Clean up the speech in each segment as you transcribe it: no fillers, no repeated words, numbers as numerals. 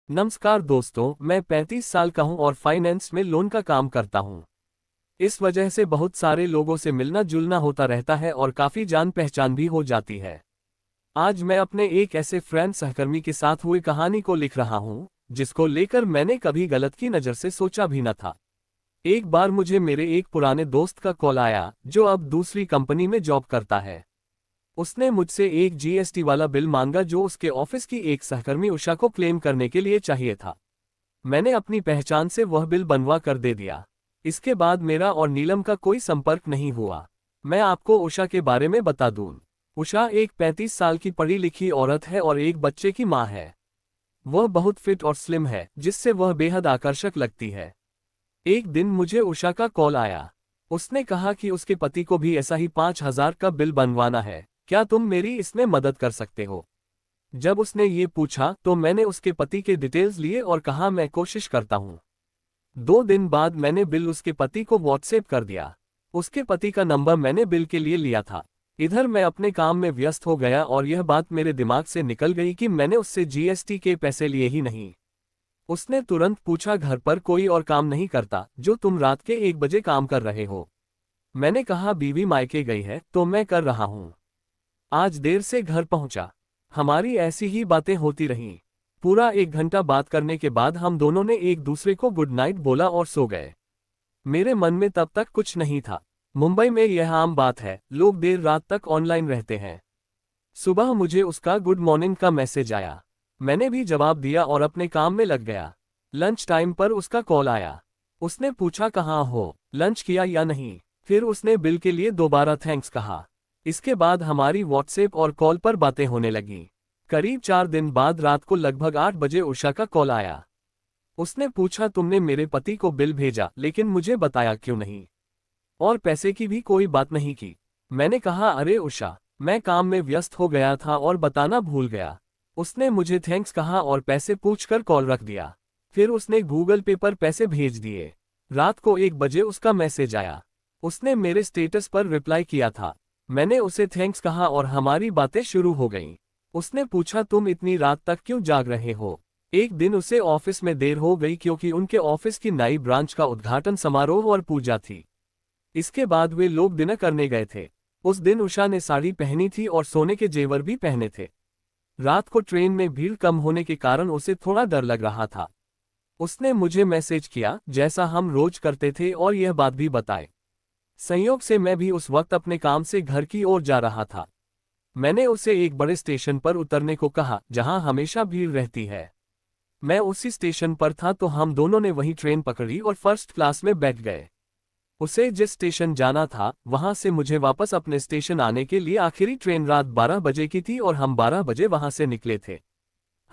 नमस्कार दोस्तों, मैं 35 साल का हूं और फाइनेंस में लोन का काम करता हूं। इस वजह से बहुत सारे लोगों से मिलना जुलना होता रहता है और काफ़ी जान पहचान भी हो जाती है। आज मैं अपने एक ऐसे फ्रेंड सहकर्मी के साथ हुई कहानी को लिख रहा हूं, जिसको लेकर मैंने कभी गलत की नज़र से सोचा भी न था। एक बार मुझे मेरे एक पुराने दोस्त का कॉल आया, जो अब दूसरी कंपनी में जॉब करता है। उसने मुझसे एक जीएसटी वाला बिल मांगा जो उसके ऑफिस की एक सहकर्मी उषा को क्लेम करने के लिए चाहिए था। मैंने अपनी पहचान से वह बिल बनवा कर दे दिया। इसके बाद मेरा और नीलम का कोई संपर्क नहीं हुआ। मैं आपको उषा के बारे में बता दूं। उषा एक 35 साल की पढ़ी लिखी औरत है और एक बच्चे की मां है। वह बहुत फिट और स्लिम है, जिससे वह बेहद आकर्षक लगती है। एक दिन मुझे उषा का कॉल आया। उसने कहा कि उसके पति को भी ऐसा ही 5,000 का बिल बनवाना है। क्या तुम मेरी इसमें मदद कर सकते हो? जब उसने ये पूछा तो मैंने उसके पति के डिटेल्स लिए और कहा मैं कोशिश करता हूँ। 2 दिन बाद मैंने बिल उसके पति को व्हाट्सएप कर दिया। उसके पति का नंबर मैंने बिल के लिए लिया था। इधर मैं अपने काम में व्यस्त हो गया और यह बात मेरे दिमाग से निकल गई कि मैंने उससे जीएसटी के पैसे लिए ही नहीं। उसने तुरंत पूछा, घर पर कोई और काम नहीं करता जो तुम रात के 1 बजे काम कर रहे हो? मैंने कहा बीवी मायके गई है तो मैं कर रहा हूँ। आज देर से घर पहुंचा। हमारी ऐसी ही बातें होती रहीं। पूरा 1 घंटा बात करने के बाद हम दोनों ने एक दूसरे को गुड नाइट बोला और सो गए। मेरे मन में तब तक कुछ नहीं था। मुंबई में यह आम बात है, लोग देर रात तक ऑनलाइन रहते हैं। सुबह मुझे उसका गुड मॉर्निंग का मैसेज आया। मैंने भी जवाब दिया और अपने काम में लग गया। लंच टाइम पर उसका कॉल आया। उसने पूछा कहाँ हो, लंच किया या नहीं। फिर उसने बिल के लिए दोबारा थैंक्स कहा। इसके बाद हमारी व्हाट्सएप और कॉल पर बातें होने लगीं। करीब 4 दिन बाद रात को लगभग 8 बजे उषा का कॉल आया। उसने पूछा तुमने मेरे पति को बिल भेजा लेकिन मुझे बताया क्यों नहीं, और पैसे की भी कोई बात नहीं की। मैंने कहा अरे उषा, मैं काम में व्यस्त हो गया था और बताना भूल गया। उसने मुझे थैंक्स कहा और पैसे पूछकर कॉल रख दिया। फिर उसने गूगल पे पर पैसे भेज दिए। रात को 1 बजे उसका मैसेज आया। उसने मेरे स्टेटस पर रिप्लाई किया था। मैंने उसे थैंक्स कहा और हमारी बातें शुरू हो गईं। उसने पूछा तुम इतनी रात तक क्यों जाग रहे हो? एक दिन उसे ऑफिस में देर हो गई क्योंकि उनके ऑफिस की नई ब्रांच का उद्घाटन समारोह और पूजा थी। इसके बाद वे लोग डिनर करने गए थे। उस दिन उषा ने साड़ी पहनी थी और सोने के जेवर भी पहने थे। रात को ट्रेन में भीड़ कम होने के कारण उसे थोड़ा डर लग रहा था। उसने मुझे मैसेज किया जैसा हम रोज करते थे और यह बात भी बताए। संयोग से मैं भी उस वक्त अपने काम से घर की ओर जा रहा था। मैंने उसे एक बड़े स्टेशन पर उतरने को कहा जहां हमेशा भीड़ रहती है। मैं उसी स्टेशन पर था तो हम दोनों ने वहीं ट्रेन पकड़ी और फर्स्ट क्लास में बैठ गए। उसे जिस स्टेशन जाना था वहां से मुझे वापस अपने स्टेशन आने के लिए आखिरी ट्रेन रात 12 बजे की थी और हम 12 बजे वहां से निकले थे।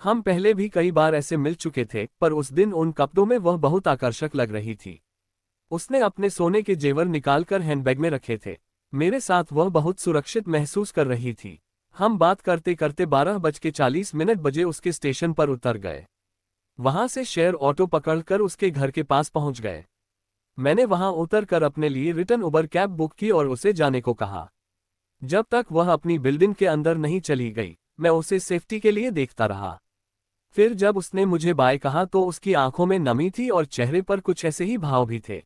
हम पहले भी कई बार ऐसे मिल चुके थे, पर उस दिन उन कपड़ों में वह बहुत आकर्षक लग रही थी। उसने अपने सोने के जेवर निकालकर हैंडबैग में रखे थे। मेरे साथ वह बहुत सुरक्षित महसूस कर रही थी। हम बात करते करते 12:40 बजे उसके स्टेशन पर उतर गए। वहां से शेयर ऑटो पकड़कर उसके घर के पास पहुंच गए। मैंने वहां उतरकर अपने लिए रिटर्न उबर कैब बुक की और उसे जाने को कहा। जब तक वह अपनी बिल्डिंग के अंदर नहीं चली गई, मैं उसे सेफ्टी के लिए देखता रहा। फिर जब उसने मुझे बाय कहा तो उसकी आंखों में नमी थी और चेहरे पर कुछ ऐसे ही भाव भी थे।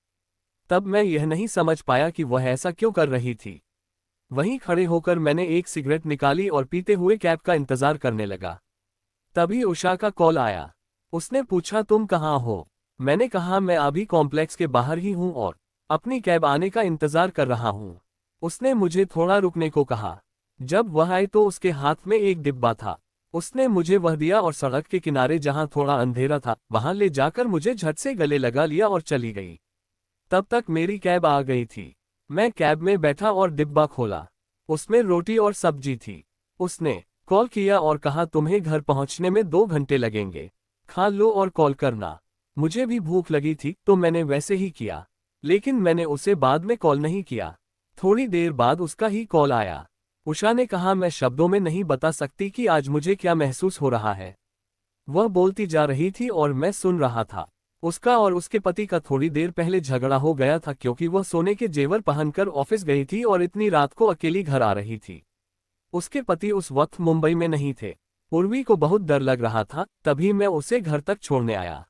तब मैं यह नहीं समझ पाया कि वह ऐसा क्यों कर रही थी। वहीं खड़े होकर मैंने एक सिगरेट निकाली और पीते हुए कैब का इंतजार करने लगा। तभी उषा का कॉल आया। उसने पूछा तुम कहाँ हो? मैंने कहा मैं अभी कॉम्प्लेक्स के बाहर ही हूँ और अपनी कैब आने का इंतजार कर रहा हूँ। उसने मुझे थोड़ा रुकने को कहा। जब वह आई तो उसके हाथ में एक डिब्बा था। उसने मुझे वह दिया और सड़क के किनारे जहाँ थोड़ा अंधेरा था वहां ले जाकर मुझे झट से गले लगा लिया और चली गई। तब तक मेरी कैब आ गई थी। मैं कैब में बैठा और डिब्बा खोला। उसमें रोटी और सब्जी थी। उसने कॉल किया और कहा तुम्हें घर पहुंचने में 2 घंटे लगेंगे, खा लो और कॉल करना। मुझे भी भूख लगी थी तो मैंने वैसे ही किया, लेकिन मैंने उसे बाद में कॉल नहीं किया। थोड़ी देर बाद उसका ही कॉल आया। उषा ने कहा मैं शब्दों में नहीं बता सकती कि आज मुझे क्या महसूस हो रहा है। वह बोलती जा रही थी और मैं सुन रहा था। उसका और उसके पति का थोड़ी देर पहले झगड़ा हो गया था क्योंकि वह सोने के जेवर पहनकर ऑफिस गई थी और इतनी रात को अकेली घर आ रही थी। उसके पति उस वक्त मुंबई में नहीं थे। उर्वी को बहुत डर लग रहा था, तभी मैं उसे घर तक छोड़ने आया।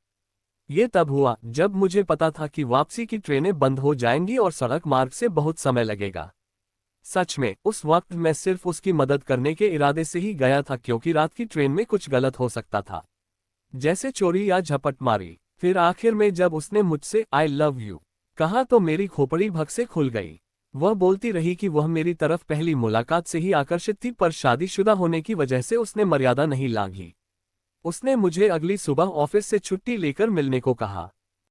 ये तब हुआ जब मुझे पता था कि वापसी की ट्रेनें बंद हो जाएंगी और सड़क मार्ग से बहुत समय लगेगा। सच में उस वक्त मैं सिर्फ उसकी मदद करने के इरादे से ही गया था, क्योंकि रात की ट्रेन में कुछ गलत हो सकता था, जैसे चोरी या झपटमारी। फिर आखिर में जब उसने मुझसे आई लव यू कहा तो मेरी खोपड़ी भग से खुल गई। वह बोलती रही कि वह मेरी तरफ पहली मुलाकात से ही आकर्षित थी, पर शादीशुदा होने की वजह से उसने मर्यादा नहीं लांघी। उसने मुझे अगली सुबह ऑफिस से छुट्टी लेकर मिलने को कहा।